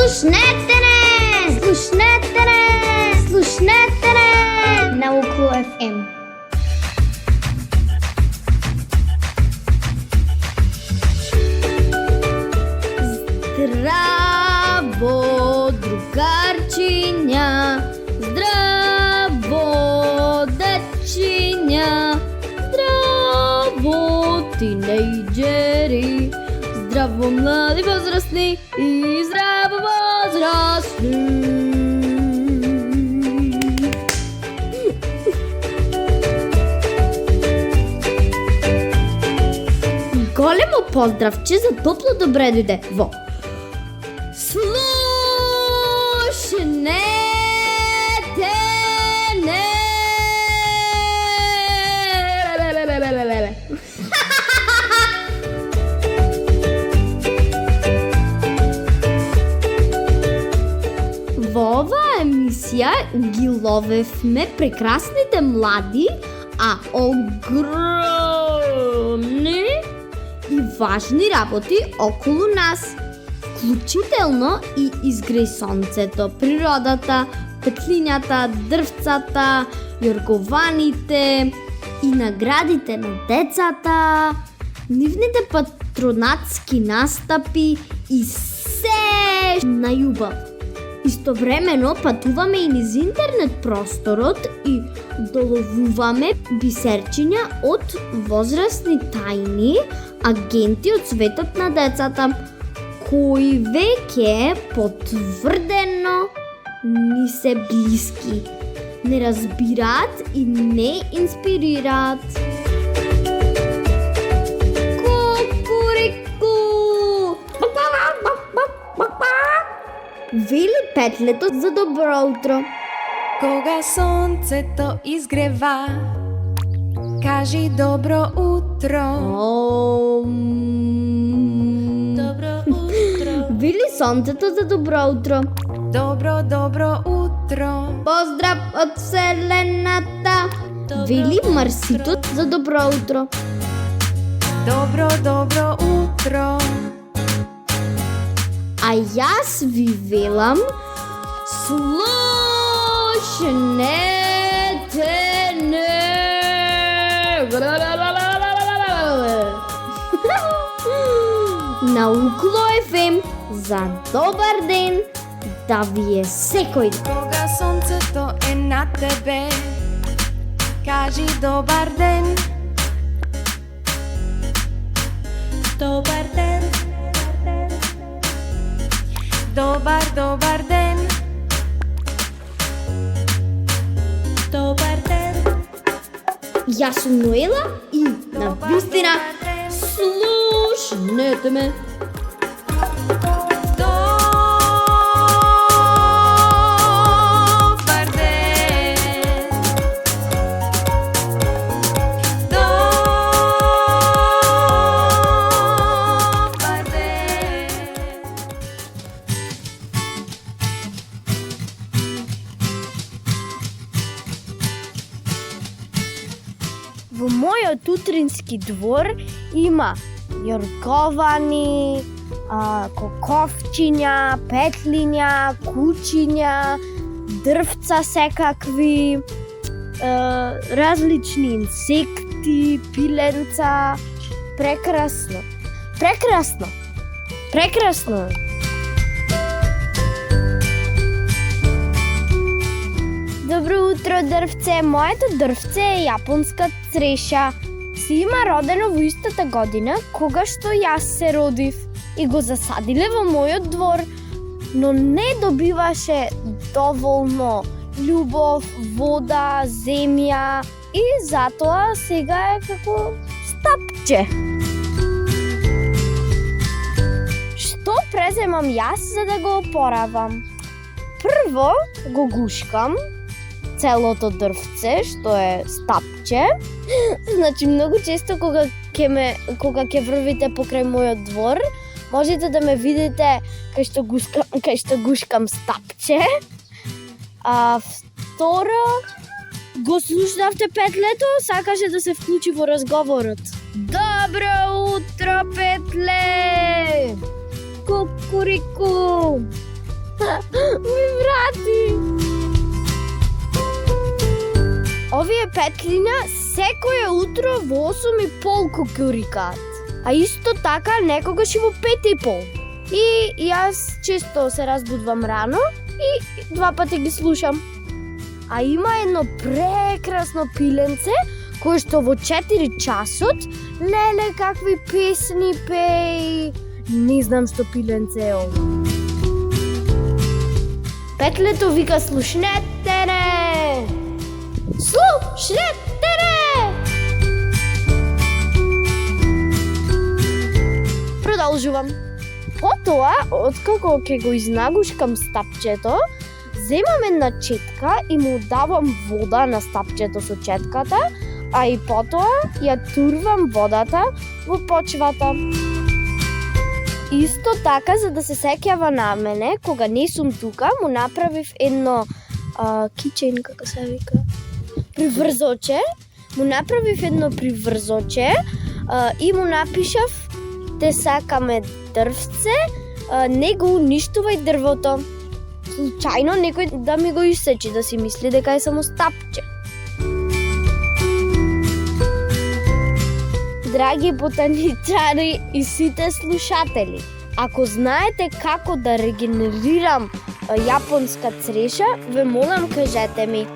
Слушнете не на Около FM. Здраво, другарчиня, здраво, дечиня, здраво, тинейджери, здраво, млади, възрастни и здраво, възрастни. Големо поздравче за топло добре дойде во Слушнете не. Во оваа емисија ги ловевме прекрасните млади, а огромни и важни работи околу нас, вклучително и изгреј сонцето, природата, петлињата, дрвцата, јоргованите и наградите на децата, нивните патронатски настапи и се на љубов. Истовремено патуваме и низ интернет просторот и доловуваме бисерчиња од возрастни тајни агенти од светот на децата, кои веќе потврдено ни се блиски, не разбираат и не инспирираат. Кукурику! Вели петлето за добро утро. Кога сонцето изгрева, кажи добро утро. Добро утро. Вели сонцето за добро утро. Добро, добро утро. Поздрав од вселената. Вели Марсито за добро утро. Добро, добро утро. А јас ви велам слушнете не. На Около FM за добар ден да ви е секој ден. Кога сонцето е над тебе, кажи добар ден. Добар ден. Добар, добар ден. Добар ден. Јас сум Ноела и на вистина слушнете ме. Добар ден. Добар ден. Во мојот утрински двор има јорговани, коковчиња, петлиња, кучиња, дрвца секакви, различни инсекти, пиленца. Прекрасно. Прекрасно. Прекрасно. Добро утро, дрвце. Моето дрвце е јапонска цреша. Си има родено во истата година кога што јас се родив и го засадиле во мојот двор, но не добиваше доволно љубов, вода, земја и затоа сега е како стапче. Што преземам јас за да го опоравам? Прво го гушкам целото дрвце, што е стапче. Значи, многу често кога ќе врвите покрај мојот двор, можете да ме видите кај што гушкам стапче. Второ, го слушнавте петлето, сакаше да се вклучи во разговорот. Добро утро, петле! Кукурику! петлина секое утро во 8:30 кога ќе рикаат. А исто така некогаш и во 5:30. И јас често се разбудвам рано и 2 пати ги слушам. А има едно прекрасно пиленце кое што во 4 часот леле какви песни пеи. Не знам што пиленце е ово. Петлето вика слушнете ре. Слушнете ре. Продолжувам. Потоа, откако ќе го изнагушкам стапчето, земам една четка и му давам вода на стапчето со четката, а и потоа ја турвам водата во почвата. Исто така, за да се сеќава на мене, кога не сум тука, му направив едно кичен, како се вика, приврзоче. Му направив едно приврзоче и му напишав: те сакаме дрвце, не го уништувај дрвото. Случајно некој да ми го исечи, да си мисли дека е само стапче. Драги ботаничари и сите слушатели, ако знаете како да регенерирам јапонска цреша, ве молам кажете ми.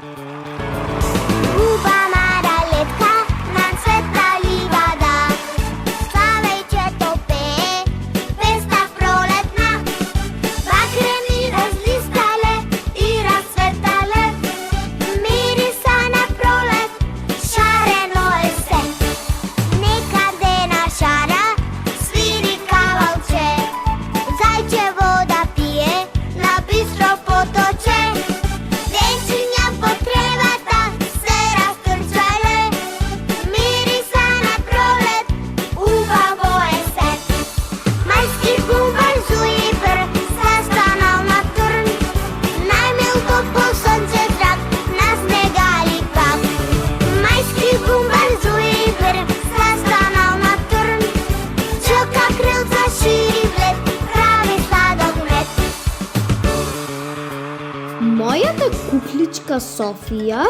Мојата кукличка Софија,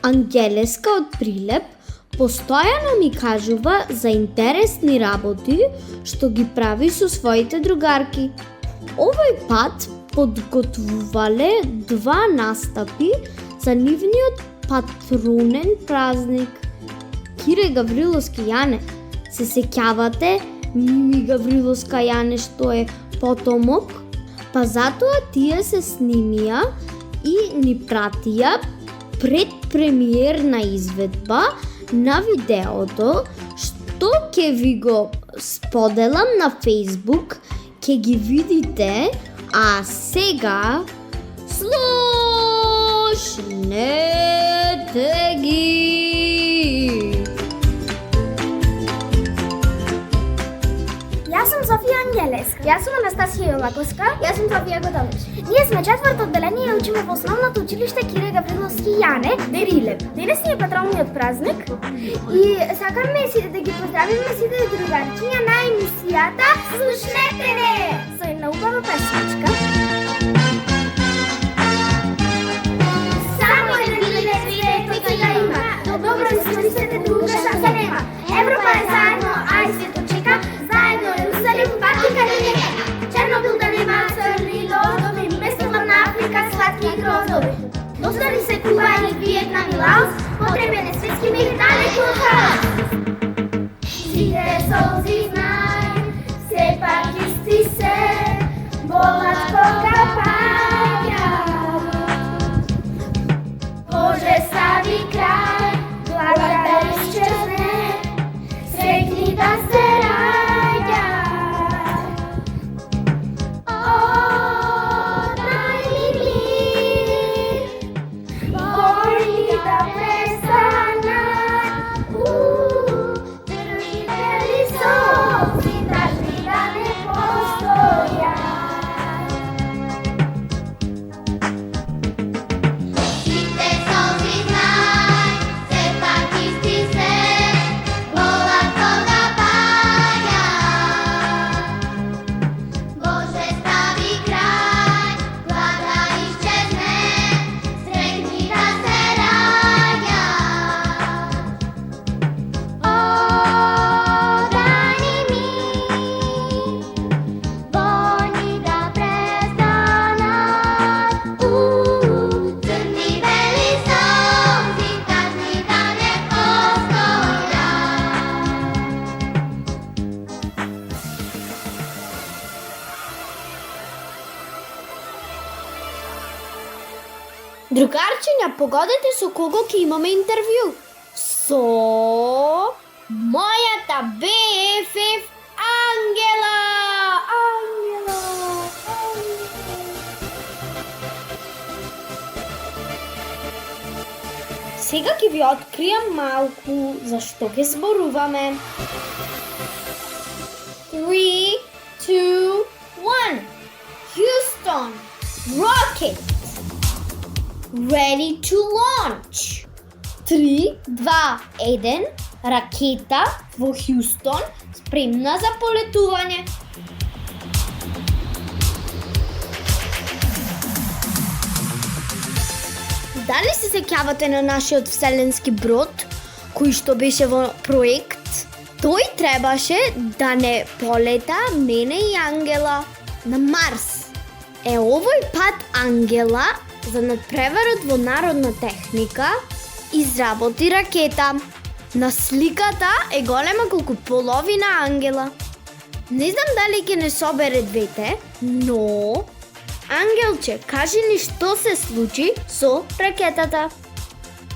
ангелеска од Прилеп, постојано ми кажува за интересни работи што ги прави со своите другарки. Овој пат подготвувале 2 настапи за нивниот патронен празник. Кире Гавриловски Јане, се сеќавате Мими Гавриловска Јане што е потомок? Па затоа тие се снимија и ни пратија предпремиерна изведба на видеото што ќе ви го споделам на Facebook, ќе ги видите, а сега слушнете ги. Јас сум Софија Ангелеска. Јас сум Анастасија Јолаковска. Јас сум Софија Годович. Ние сме 4-то одделение и учиме во основното училиште Кире Гавриловски Јане, Дерилеп. Денес ни е патронниот празник и сакаме да ги поздравиме сите другарчиња на емисијата Слушнете ре! Со една убава песничка. Само еден билет кој да има. Добро искористете, друга шанса нема. Европа е заедно, ај свето чека. Заедно Јерусалим, Ватикан и нека. Чернобил да нема црни лодови, местома на Африка сладки грозови. Достани се Куба и Виетнам и Лаос, потребен е светски мир далеку од хаос. Сите солзи знај, сепак исти се, болат кога паѓа. Боже, стави крај, блага да исчезне, среќни да се Oh Другарчиња, погодете со кого ќе имаме интервју. Со мојата BFF Ангела! Сега ќе ви откријам малку зашто ќе зборуваме. 3, 2, 1. Houston, rocket. Ready to launch. 3, 2, 1. Ракета во Хјустон спремна за полетување. Дали се сеќавате на нашиот вселенски брод, кој што беше во проект? Тој требаше да не полета мене и Ангела на Марс. Овој пат Ангела, за надпреварот во народна техника, изработи ракета. На сликата е голема колку половина Ангела. Не знам дали ќе не собере двете, но... Ангелче, кажи ни што се случи со ракетата?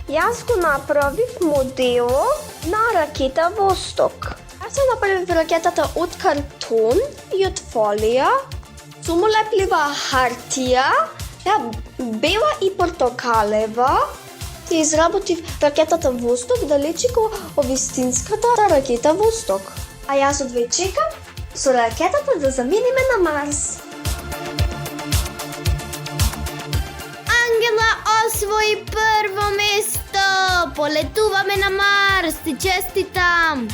Јас го направив модело на ракета Восток. Јас ја направив ракетата од картон и од фолија, сумолеплива хартија, бела и портокалева. Ја изработив ракетата Восток далечико од вистинската ракета Восток. А јас одвај чекам со ракетата да заминиме на Марс. Ангела освои прво место! Полетуваме на Марс! Ти честитам!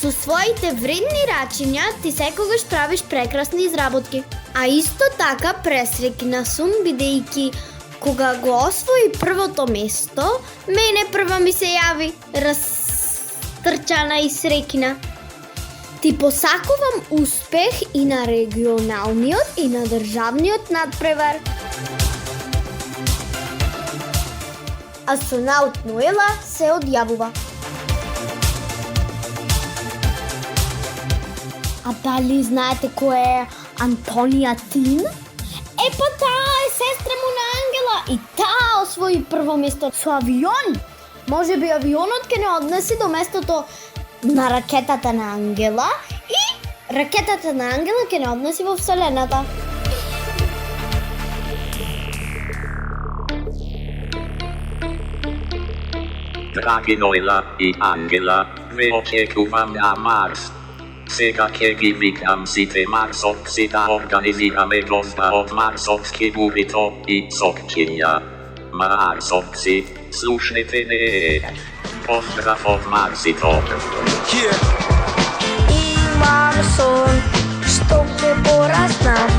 Со своите вредни рачиња ти секогаш правиш прекрасни изработки. А исто така пресреќна сум бидејќи кога го освои првото место, мене прва ми се јави растрчана и среќна. Ти посакувам успех и на регионалниот и на државниот надпревар. Астронаут Ноела се одјавува. А дали знаете кој е Антонија Тин? Па таа е сестра му на Ангела и таа освои прво место со авион. Може би авионот ќе не однеси до местото на ракетата на Ангела и ракетата на Ангела ќе не однеси во Вселената. Dragi Noela i Angela, ve očekuvam na Mars. Сега ќе ги викам сите марсовци да организираме гозба од марсовски бурито и сокчиња. Марсовци, слушнете ме. Поздрав од Марсито. Имам сон, што ќе пораснам.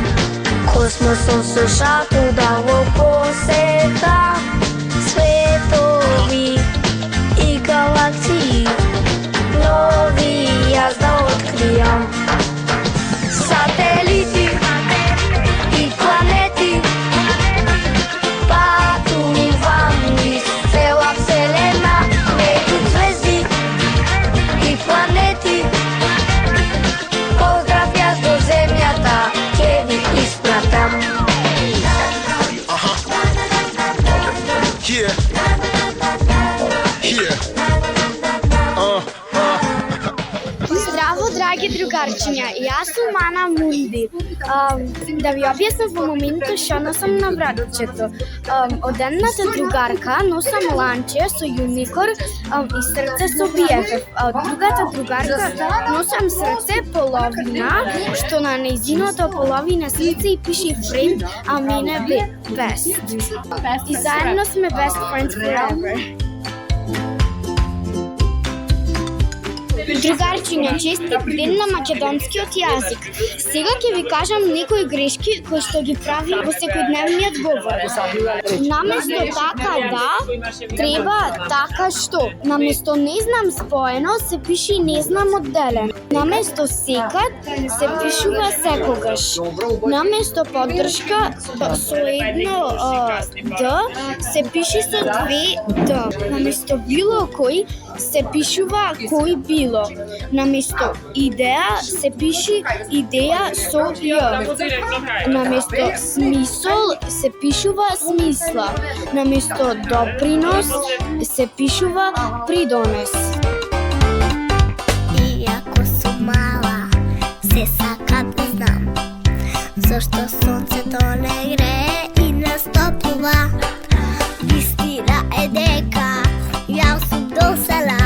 Космосом со шатл да го посетам. Светови и галаксии, нови јас да откријам. Сателити и планети, патувам низ цела Вселена, меѓу звезди и планети. Поздрав јас до земјата, ќе ви испратам. Здраво, драги другарчиња, јас сум Ана Мунди. Да ви објаснам во моментот што носам на вратчето. Од едната другарка носам ланче со юникорн и срце со BFF. Од другата другарка носам срце половина, што на нејзиното половина срце и пише friend, а мене best. И заедно сме best friends forever. Другарчиња, честит ден на македонскиот јазик. Сега ќе ви кажам некои грешки кои што ги прави во секојдневниот говор. Наместо така да, треба така што. Наместо не знам споено, се пише не знам одделен. Наместо секад, се пишува секогаш. Наместо поддршка со едно Д, се пише со две Д. Наместо било кој, се пишува кој било. Наместо идеја се пише идеја со Ј. Наместо смисол се пишува смисла. Наместо допринос се пишува придонес. Иако сум мала, се сакам да знам зашто сонцето не грее и не стоплува. Истина е дека ја сум досела,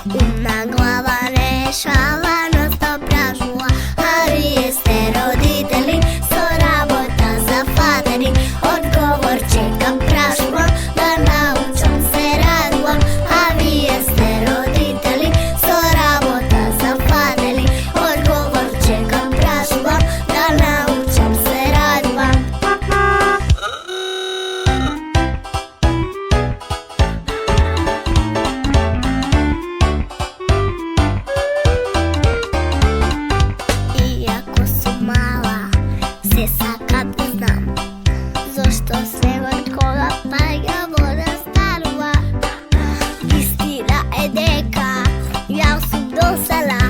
умна глава решава, но сто пражува. А вие сте родители со работа зафатени, одговор чекам, прашувам, да научам, се радувам. А вие сте родители со работа зафатени, одговор чекам, прашувам, да научам, се радувам. Иако сум мала, се сакам да знам зашто снегот кога паѓа вода станува. Истина е дека ја сум досела,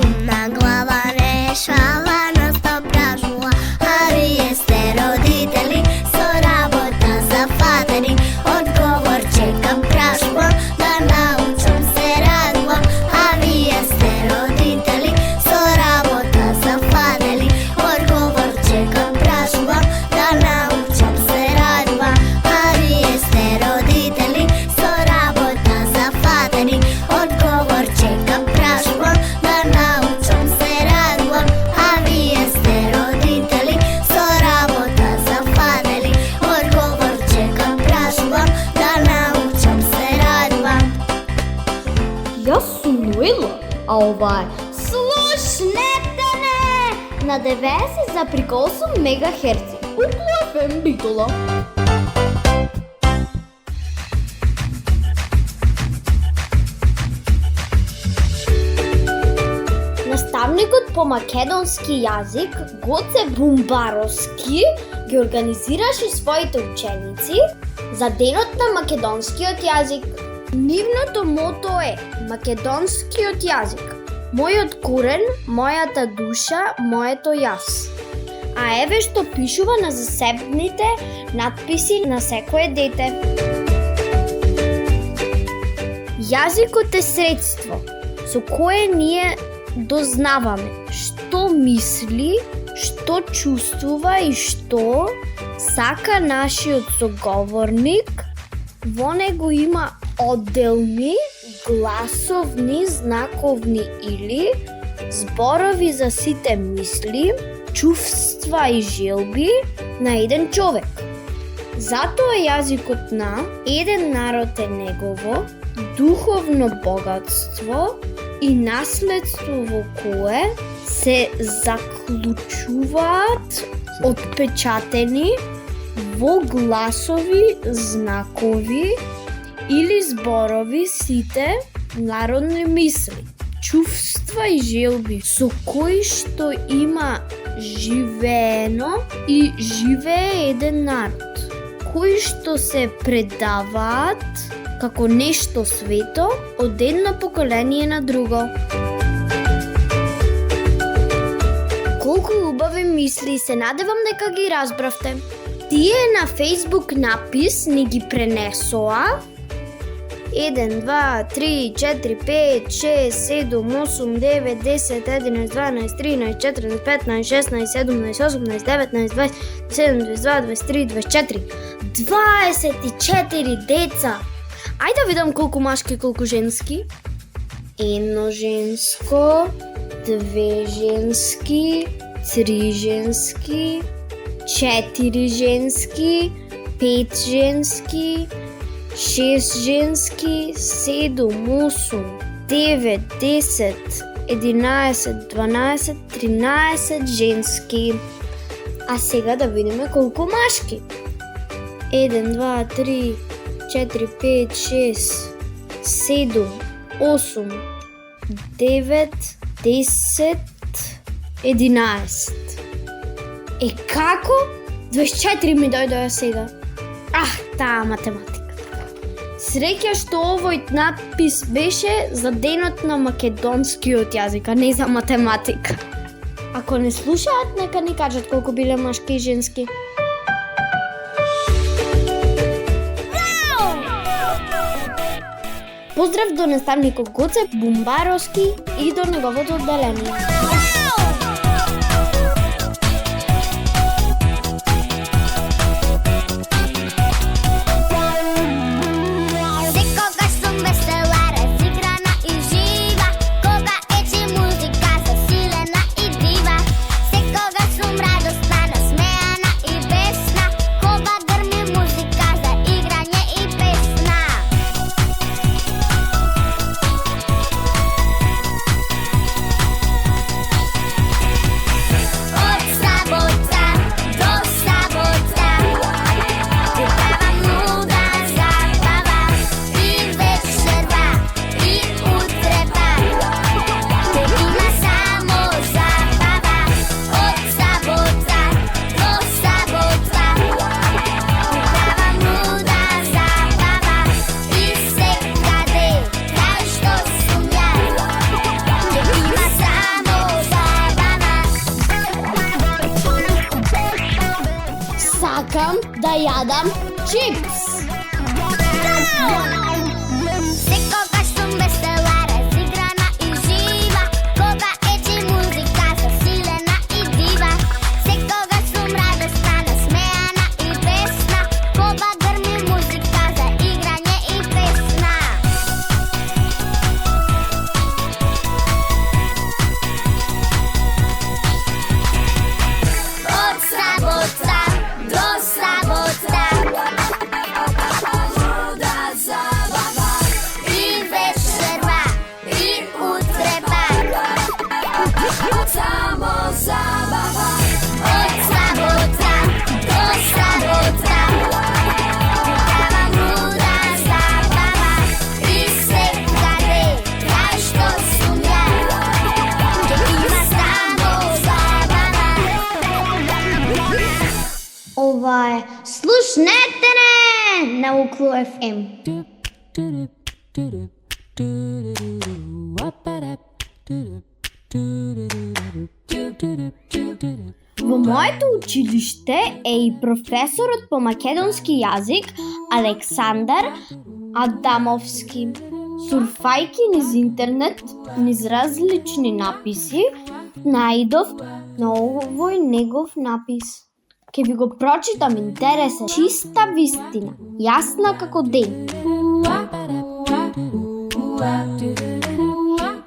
умна глава решава, но сто пражува. А вие сте родители со работа зафатени, одговор чекам, прашувам, да научам, се радувам. А вие сте родители со работа зафатени, одговор чекам, прашувам, да научам, се радувам. А вие сте родители со работа зафатени, одговор чекам, прашувам, да научам, се радувам. А вие сте родители со работа зафатени, одговор чекам, прашувам, да научам, се радувам. Јас сум Ноела, а ова е Слушнете не на 90,8 мегахерци. Куклу ФМ Битола. Наставникот по македонски јазик Гоце Бумбаровски ги организираше своите ученици за Денот на македонскиот јазик. Нивното мото е македонскиот јазик. Мојот корен, мојата душа, моето јас. А еве што пишува на засебните надписи на секое дете. Јазикот е средство со кое ние дознаваме што мисли, што чувствува и што сака нашиот соговорник. Во него има одделни, гласовни, знаковни или зборови за сите мисли, чувства и желби на еден човек. Затоа јазикот на еден народ е негово духовно богатство и наследство во кое се заклучуваат отпечатени во гласови, знакови или зборови сите народни мисли, чувства и желби со кои што има живеено и живее еден народ, кои што се предаваат како нешто свето од едно поколение на друго. Колку убави мисли, се надевам дека ги разбравте. Тие на Facebook напис ни ги пренесоа 1, 2, 3, 4, 5, 6, 7, 8, 9, 10, 11, 12, 13, 14, 15, 16, 17, 18, 19, 20, 27, 22, 23, 24. 24 деца! Ајде да видам колку машки и колку женски. Едно женско, 2 женски, 3 женски, 4 женски, 5 женски, 6 женски, 7, 8, 9, 10, 11, 12, 13 женски. А сега да видиме колку машки. 1, 2, 3, 4, 5, 6, 7, 8, 9, 10, 11. Е како? 24 ми дојдоа сега. Таа математика. Среќа што овој надпис беше за денот на македонскиот јазик, а не за математика. Ако не слушаат, нека ни кажат колку биле машки и женски. Поздрав до наставникот Гоце Бумбаровски и до неговото одделение. Сакам да јадам чипс. Секогаш сум весела, разиграна и жива, кога ечи музика засилена и дива. Секогаш сум радосна, насмеана и весна, кога грми музика за играње и песна. Од сабота до сабота, луда забава и вечерва и утреба. Само забава. Од сабота до сабота, луда забава и секаде кај што сум ја, ќе има само забава. Ова е Слушнете не на Уклу FM. Во моето училиште е и професорот по македонски јазик Александар Адамовски. Сурфајки низ интернет, низ различни написи, наидов на овој негов напис. Ке ви го прочитам, интересен, чиста вистина, јасна како ден.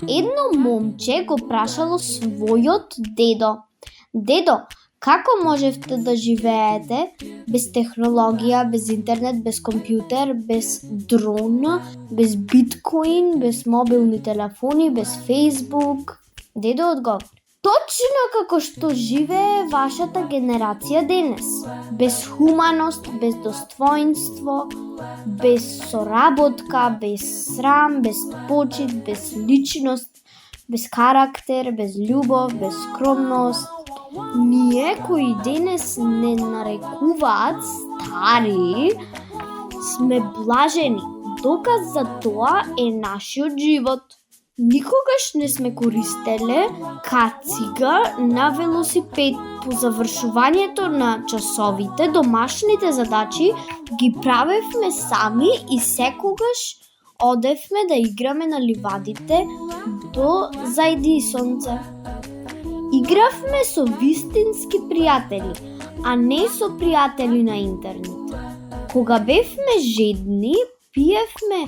Едно момче го прашало својот дедо: "Дедо, како можевте да живеете без технологија, без интернет, без компјутер, без дрон, без биткоин, без мобилни телефони, без Фејсбук?" Дедо одговори: "Точно како што живее вашата генерација денес. Без хуманост, без достоинство, без соработка, без срам, без почит, без личност, без карактер, без љубов, без скромност. Ние кои денес не нарекуваат стари, сме блажени. Доказ за тоа е нашиот живот. Никогаш не сме користеле кацига на велосипед. По завршувањето на часовите, домашните задачи ги правевме сами и секогаш одевме да играме на ливадите до зајди сонце. Игравме со вистински пријатели, а не со пријатели на интернет. Кога бевме жедни, пиевме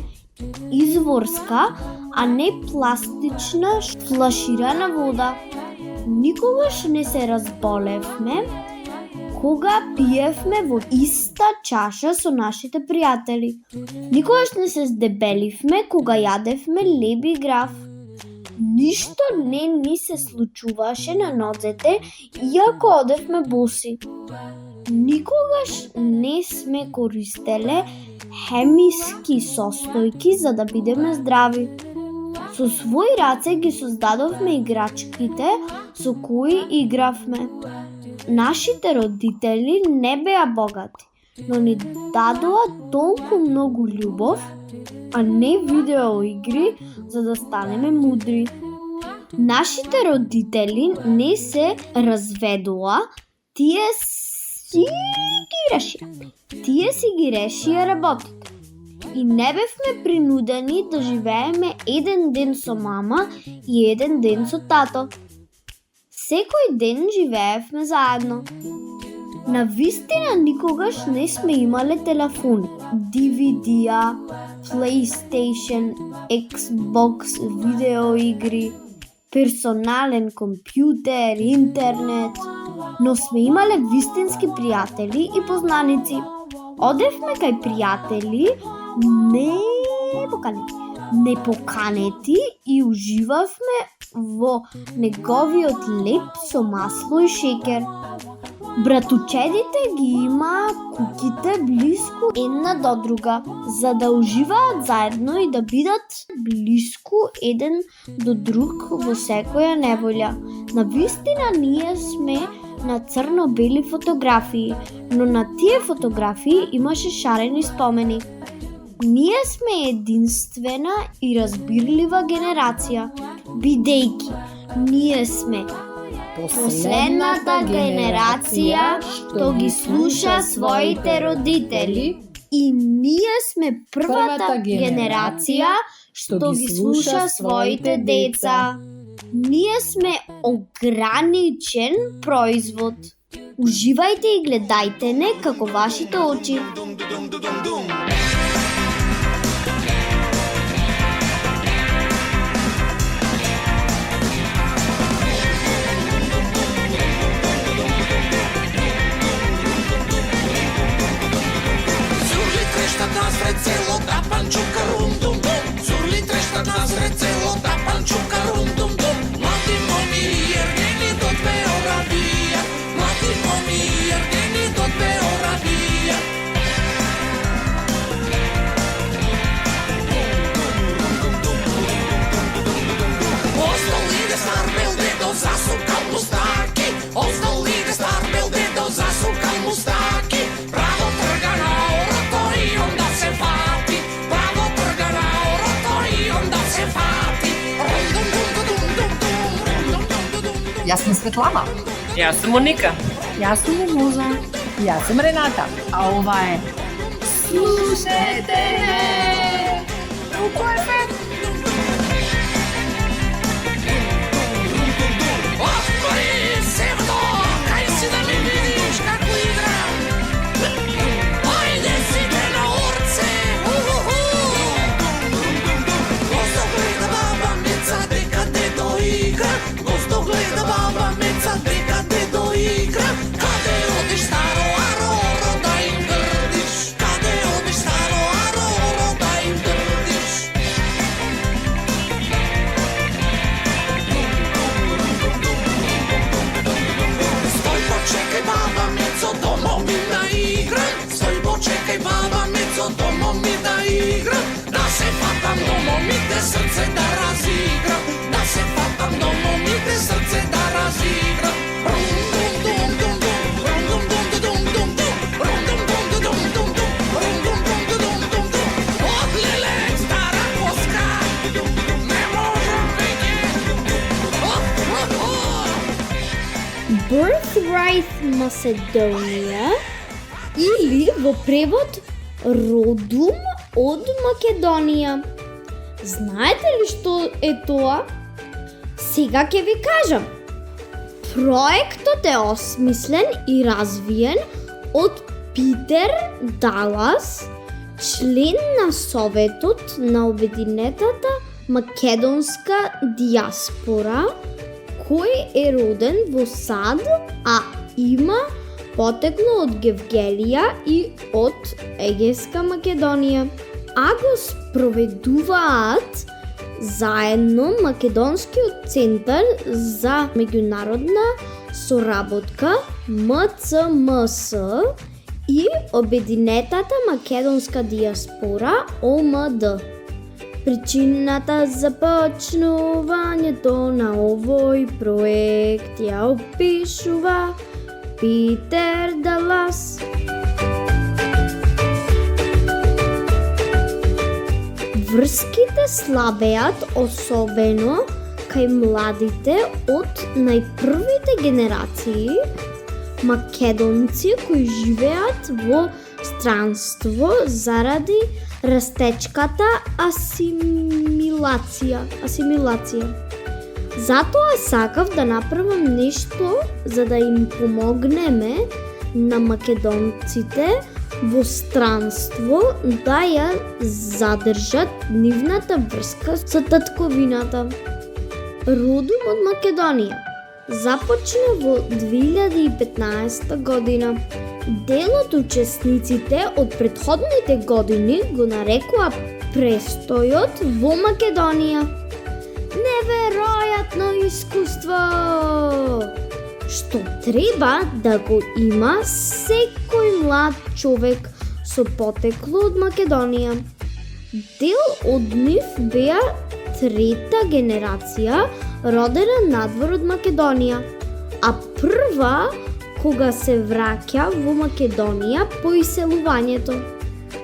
изворска, а не пластична флаширана вода. Никогаш не се разболевме кога пиевме во иста чаша со нашите пријатели. Никогаш не се здебеливме кога јадевме леб и граф. Ништо не ни се случуваше на нозете, иако одевме боси. Никогаш не сме користеле хемиски состојки за да бидеме здрави. Со своји раце ги создадовме играчките со кои игравме. Нашите родители не беа богати, но ни дадоа толку многу љубов, а не видеоигри за да станеме мудри. Нашите родители не се разведоа, тие си ги решија работите. И не бевме принудени да живееме еден ден со мама и еден ден со тато. Секој ден живеевме заедно. На вистина никогаш не сме имале телефони, DVD-а, PlayStation, Xbox, видеоигри, персонален компјутер, интернет, но сме имале вистински пријатели и познаници. Одевме кај пријатели непоканети и уживавме во неговиот леп со масло и шекер. Братучедите ги имаа куќите блиску една до друга, за да уживаат заедно и да бидат блиску еден до друг во секоја неволја. На вистина ние сме на црно-бели фотографии, но на тие фотографии имаше шарени спомени. Ние сме единствена и разбирлива генерација, бидејќи ние сме последната генерација што ги слуша своите родители и ние сме првата генерација што ги слуша своите деца. Ние сме ограничен производ. Уживајте и гледајте не како вашите очи. Насред селото панчука рум-дум-дум. Зурли трещат насред селото панчука рум-дум-дум. Млади моми јергени до Беоравија. Млади моми јергени до Беоравија. Остал иде стар бел дедо засукал мустаки. Остал иде стар бел дедо засукал мустаки. Право трга на орото и онда се фати. Право трга на орото и онда се фати. Јас сум Светлана. Јас сум Моника. Јас сум Муза. Јас сум Рената. А ова е Слушајте ме! Колку е фет! Отвори севто, кај си да ми видиш како играм. Ајде сите на орце, уху. Госто гледа баба Меца дека дедо игра. Госто гледа баба Меца дека дедо игра. Каде одиш старо ароро да им грдиш? Каде одиш старо ароро да им грдиш? Стој почекај баба Мецо, домо ми да играм. Стој почекај баба Мецо, домо ми да играм. Да се фатам до момите срце да разиграм. Да се фатам до момите срце да разиграм. Од леле стара коска, не можам веќе. Birthright Macedonia или во превод Родум од Македонија. Знаете ли што е тоа? Сега ќе ви кажам. Проектот е осмислен и развиен од Питер Далас, член на Советот на Обединетата македонска диаспора, кој е роден во САД, а има потекло од Гевгелија и од Егејска Македонија. А го спроведуваат заедно Македонскиот центар за меѓународна соработка МЦМС и Обединетата македонска диаспора ОМД. Причината за почнувањето на овој проект ја опишува Питер Далас. Врските слабеат особено кај младите од најпрвите генерации македонци кои живеат во странство заради растечката асимилација. Затоа сакав да направам нешто за да им помогнеме на македонците во странство да ја задржат нивната врска со татковината. Родум од Македонија започна во 2015 година. Дел од учесниците од претходните години го нарекува престојот во Македонија. Неверојатно искуство! Што треба да го има секој млад човек со потекло од Македонија. Дел од нив беа трета генерација родена надвор од Македонија, а прва кога се враќа во Македонија по иселувањето.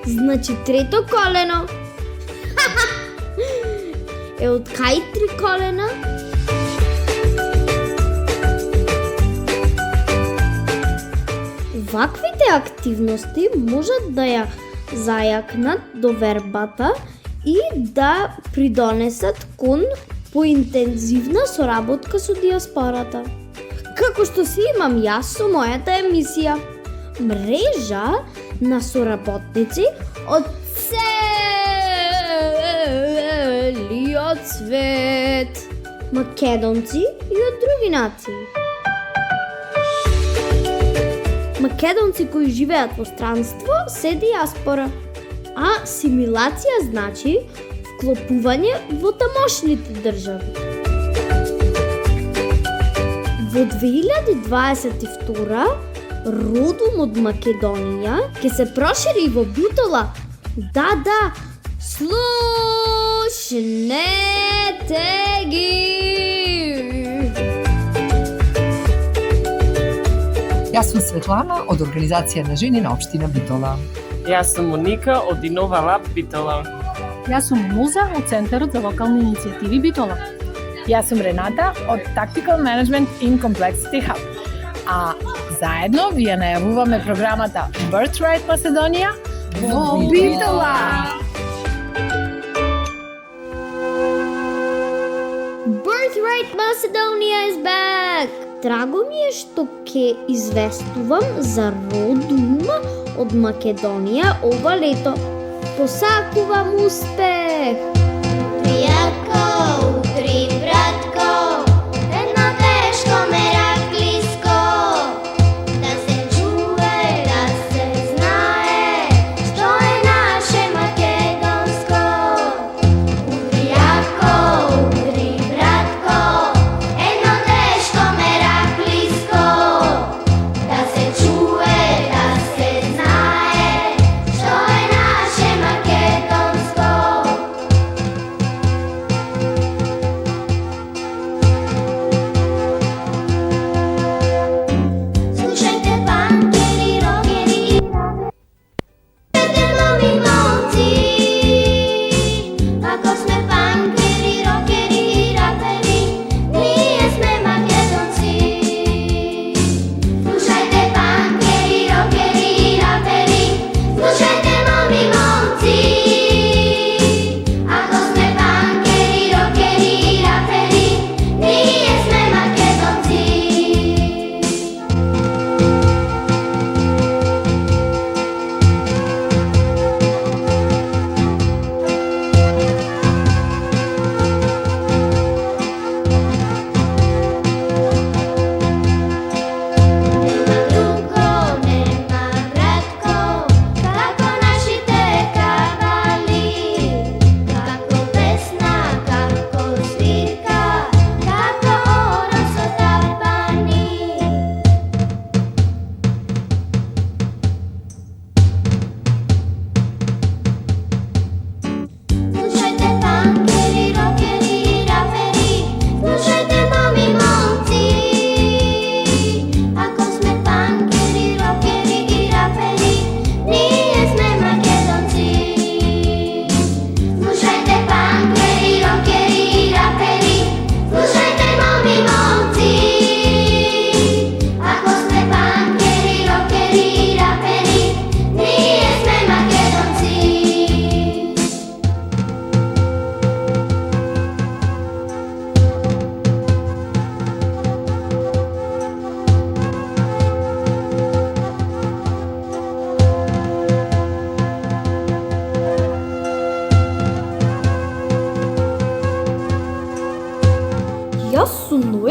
Значи трето колено. Од кај 3 колена? Ваквите активности можат да ја зајакнат довербата и да придонесат кон поинтензивна соработка со диаспората. Како што си имам јас со мојата емисија. Мрежа на соработници од целиот свет. Македонци и од други нации. Македонци кои живеат во странство се диаспора, а асимилација значи вклопување во тамошните држави. Во 2022 родум од Македонија ќе се прошири во Битола. Да, слушнете ги! Јас сум Светлана од Организација на жени на општина Битола. Јас сум Моника од Innova Lab Битола. Јас сум Муза од Центарот за локални иницијативи Битола. Јас сум Рената од Tactical Management in Complexity Hub. А заедно ви ја најавуваме програмата Birthright Macedonија во Битола. Birthright Macedonia is back! Драго ми е што ќе известувам за родум од Македонија ова лето. Посакувам успех! Пријатко, утри братко, едно тешко мераклиско, да се чуе, да се знае, што е наше македонско. Пријатко, утри братко, едно тешко мераклиско, да се чуе, да се знае, што е наше македонско.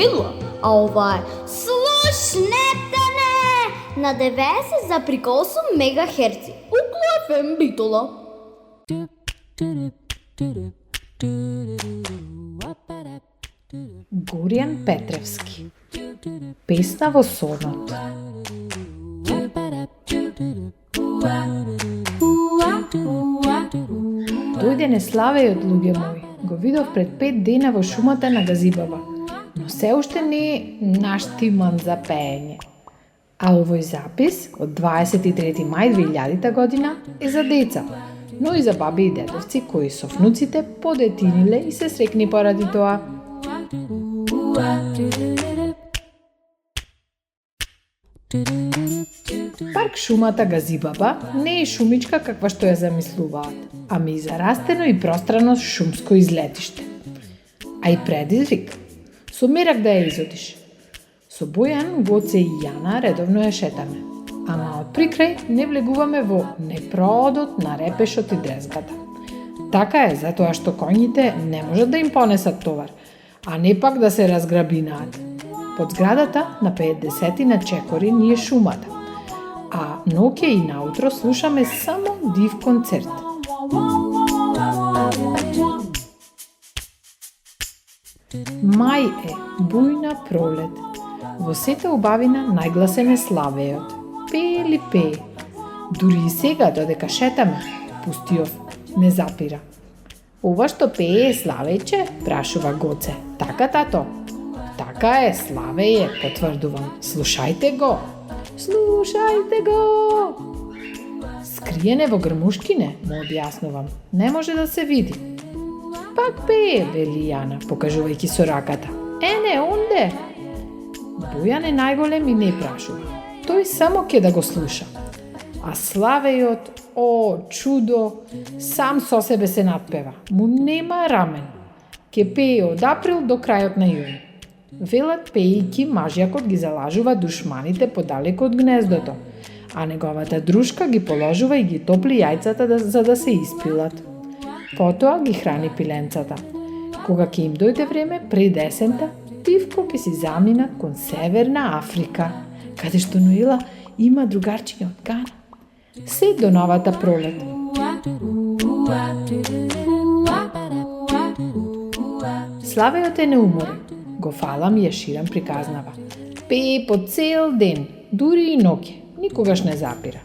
Даноила, а ова е Слушнете не на 90,8 МГц. Укло FM Битола. Горијан Петревски. Песна во сонот. Дојде не славејот, луѓе мои. Го видов пред 5 дена во шумата на Газибаба, но се уште не е наштиман за пеење. А овој запис од 23. мај 2000 година е за деца, но и за баби и дедовци кои со внуците подетиниле и се срекни поради тоа. Парк шумата Газибаба не е шумичка каква што ја замислуваат, ами зарастено и пространо шумско излетиште. А и предизвик, со мерак да ја изодиш. Со Бојан, Гоце и Јана редовно ја шетаме, ама од прикрај не влегуваме во непроодот на репешот и дрезгата. Така е, затоа што коњите не можат да им понесат товар, а не пак да се разграбинаат. Под зградата на 50 на чекори ни е шумата, а ноќе и наутро слушаме само див концерт. Мај е, бујна пролет. Во сета убавина најгласен е славејот. Пее ли пее? Дури и сега, додека шетаме, Пустиов не запира. Ова што пее е Славејче? Прашува Гоце. Така, тато? Така е, Славеје, потврдувам. Слушајте го. Слушајте го. Скриене во грмушкине, му објаснувам. Не може да се види. Пак пее, вели Јана, покажувајќи со раката. Не, онде. Бојан е најголем и не прашува. Тој само ке да го слуша. А Славејот, о, чудо, сам со себе се надпева. Му нема рамен. Ке пее од април до крајот на јуни. Велат пејки мажјакот ги залажува душманите подалеку од гнездото, а неговата друшка ги положува и ги топли јајцата за да се испилат. Потоа ги храни пиленцата. Кога ќе им дојде време, пред есента, Тивко ќе си замина кон Северна Африка, каде што Ноела има другарчиња од Гана. Се до новата пролет. Славејот е неуморен. Го фалам и ја ширам приказнава. Пее по цел ден, дури и ноќе, никогаш не запира.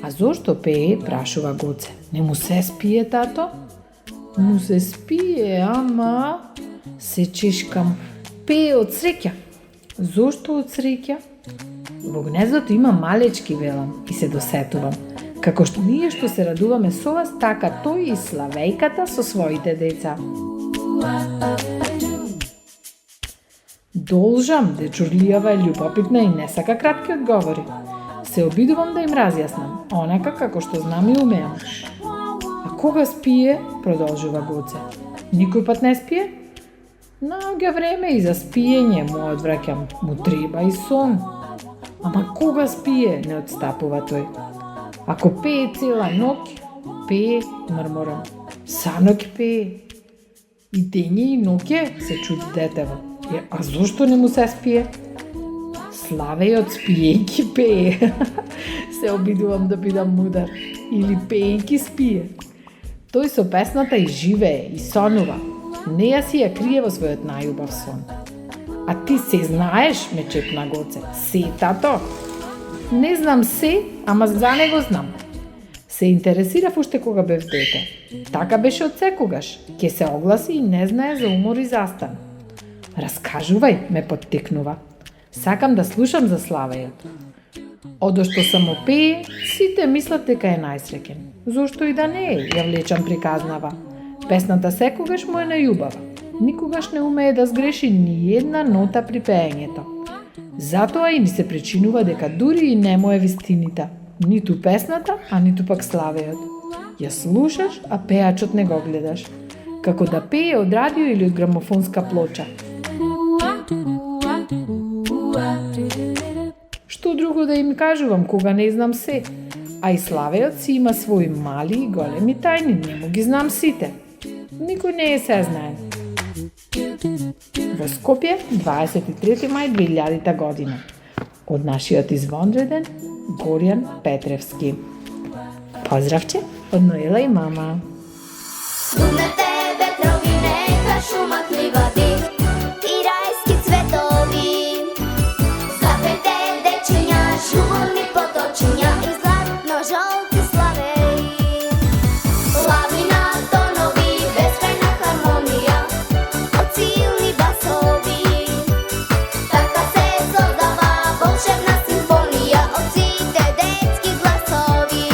А зошто пее, прашува Гоце. Не му се спие, тато? Му се спие, ама... Се чешкам. Пее од среќа. Зошто од среќа? Во гнездото има малечки, велам, и се досетувам. Како што ние што се радуваме со вас, така тој и Славејката со своите деца. Должам, дечурлијава е љубопитна и не сака кратки одговори. Се обидувам да им разјаснам, онака како што знам и умеам. А кога спие, продолжува Гоце. Никој пат не спие? Наоѓа време и за спиење, му одвраќам, му треба и сон. Ама кога спие, не отстапува тој. Ако пее цела ноќ, пее, мрморам. Саноќ пее. И дење и ноќе, се чуди детево. А зошто не му се спие? Славејот спиејки пее. Се обидувам да бидам мудар. Или пеејки спие. Тој со песната и живее, и сонува. Не ја си ја крие во својот најубав сон. А ти се знаеш, ме чепна Гоце. Се, тато? Не знам се, ама за него знам. Се интересирав уште кога бев дете. Така беше од секогаш. Ке се огласи и не знае за умор и застан. Раскажувај, ме поттикнува. Сакам да слушам за Славејот. Одошто само пее, сите мислат дека е најсреќен. Зошто и да не е, ја влечам приказнава. Песната секогаш му е најубава. Никогаш не умее да сгреши ни една нота при пеењето. Затоа и ни се причинува дека дури и не му е вистинита. Ниту песната, а ниту пак Славејот. Ја слушаш, а пеачот не го гледаш. Како да пее од радио или од грамофонска плоча. Што друго да им кажувам кога не знам се? А и Славејот си има своји мали и големи тајни, не му ги знам сите. Никој не е се знаен. Во Скопје, 23 мај 2000 година. Од нашиот извонреден Горјан Петревски. Поздравче од Ноела и мама. Дунете ветрови, нека шумат ливади и рајски цветови. Запете дечиња, журни поточиња и златно жолти славеи. Лавина тонови, безкрајна хармонија од силни басови. Така се создава волшебна симфонија од сите детски гласови.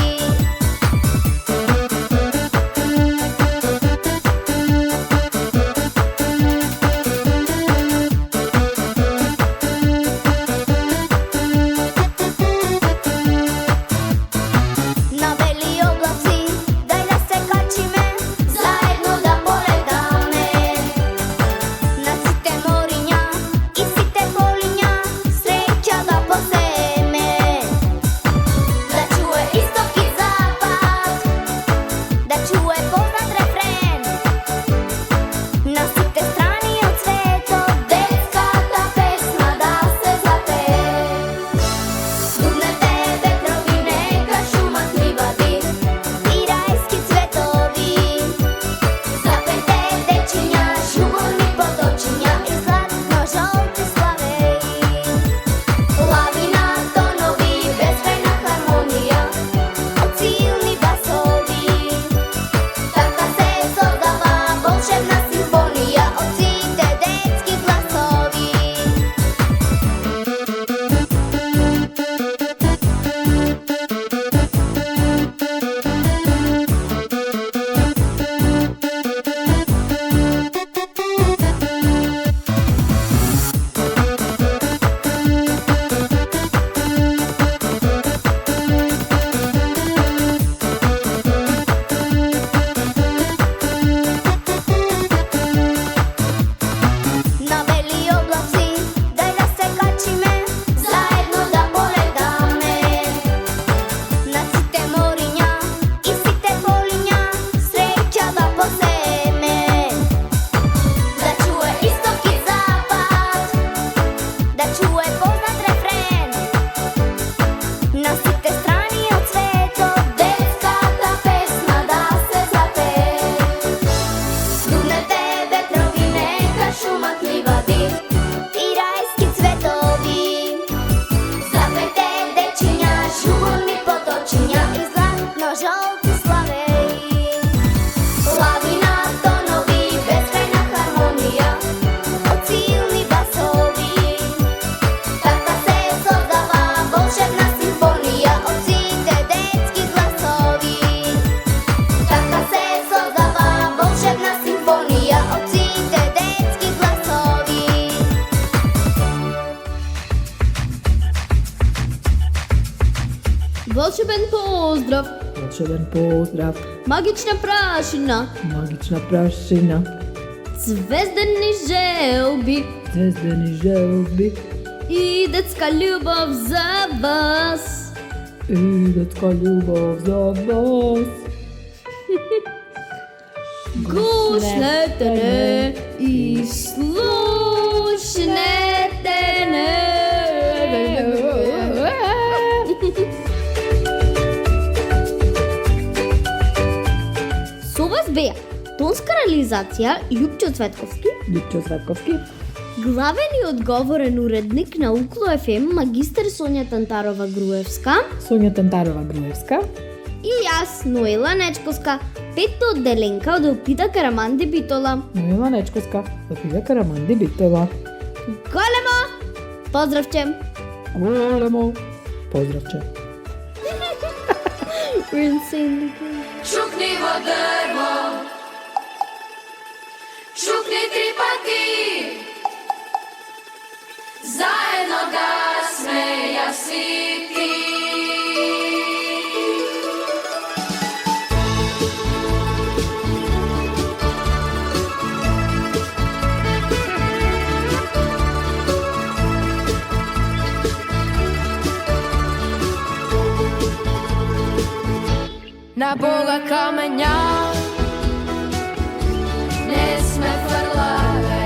На бели облаци, дај да се качиме, заедно да полетаме. На сите мориња и сите полиња, среќа да посееме. Да чуе исток и запад, да чуе познат рефрен. На сите страни од светот, детската песна да се запее. Дунете ветрови, нека шумат ливади и рајски цветови. Запете дечиња, журни поточиња и златно жолти славеи. Лавина тонови, безкрајна хармонија од силни басови. Така се создава волшебна симфонија од сите детски гласови. На бели облаци, дај да се качиме, заедно да полетаме. На сите мориња и сите полиња, среќа да посееме. Да чуе исток и запад, да чуе познат рефрен. На сите страни од светот, детската песна да се запее. Дунете ветрови, нека шумат ливади и рајски цветови. Запете дечиња, журни поточиња и златно жолти славеи. Лавина тонови, безкрајна хармонија од силни басови. Така се создава волшебна симфонија од сите детски гласови. Така се создава волшебна симфонија од сите детски гласови. Волшебен поздрав, Волшебен поздрав, магична прашина, магична прашина, звездени желби звездени желби и детска љубов за вас. и детска љубов за вас. Слушнете не и слушнете не. Со вас беа тонска реализација Љупчо Цветковски, Љупчо Цветковски, главен и одговорен уредник на Укло ФМ магистер Сонја Тантарова Груевска Сонја Тантарова Груевска, и јас Ноела Нечковска, петто одделенка од Елпида Караманди Битола. Ноела Нечковска, Елпида Караманди Битола. Големо поздравче! Големо поздравче. Čukni во дрво, čukni 3 пати, заедно гасме јас и ти. На Бога камења не сме фрлаве,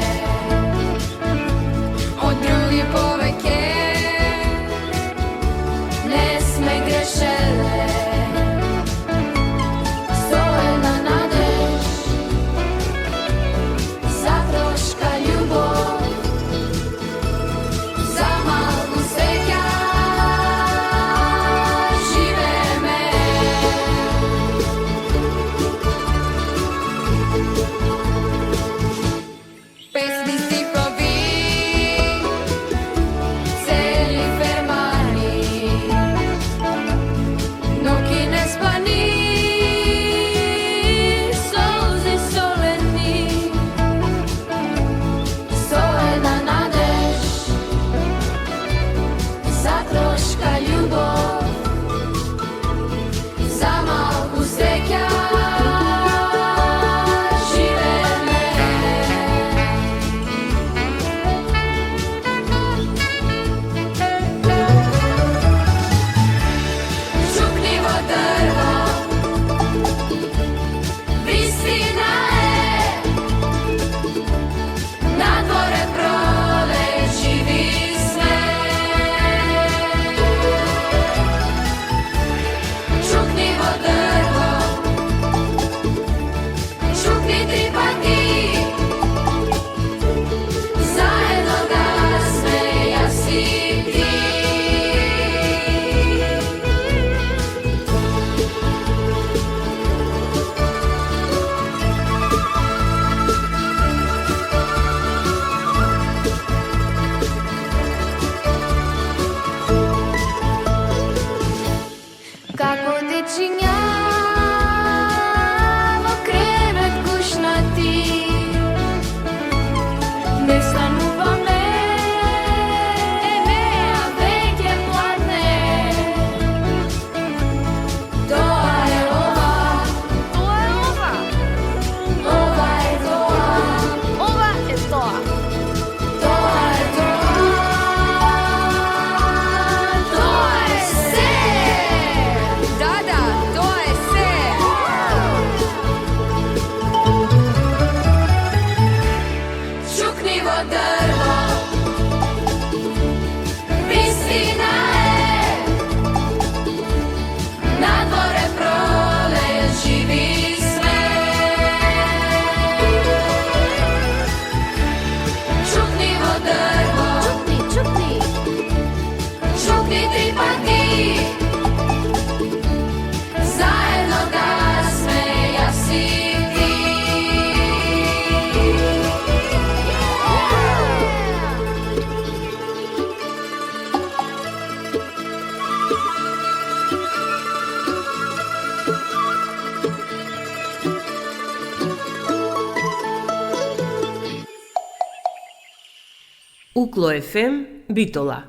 Укло FM Битола.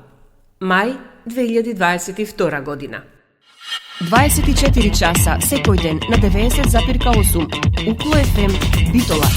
Мај 2022 година. 24 часа секој ден на 90,8. Укло FM Битола.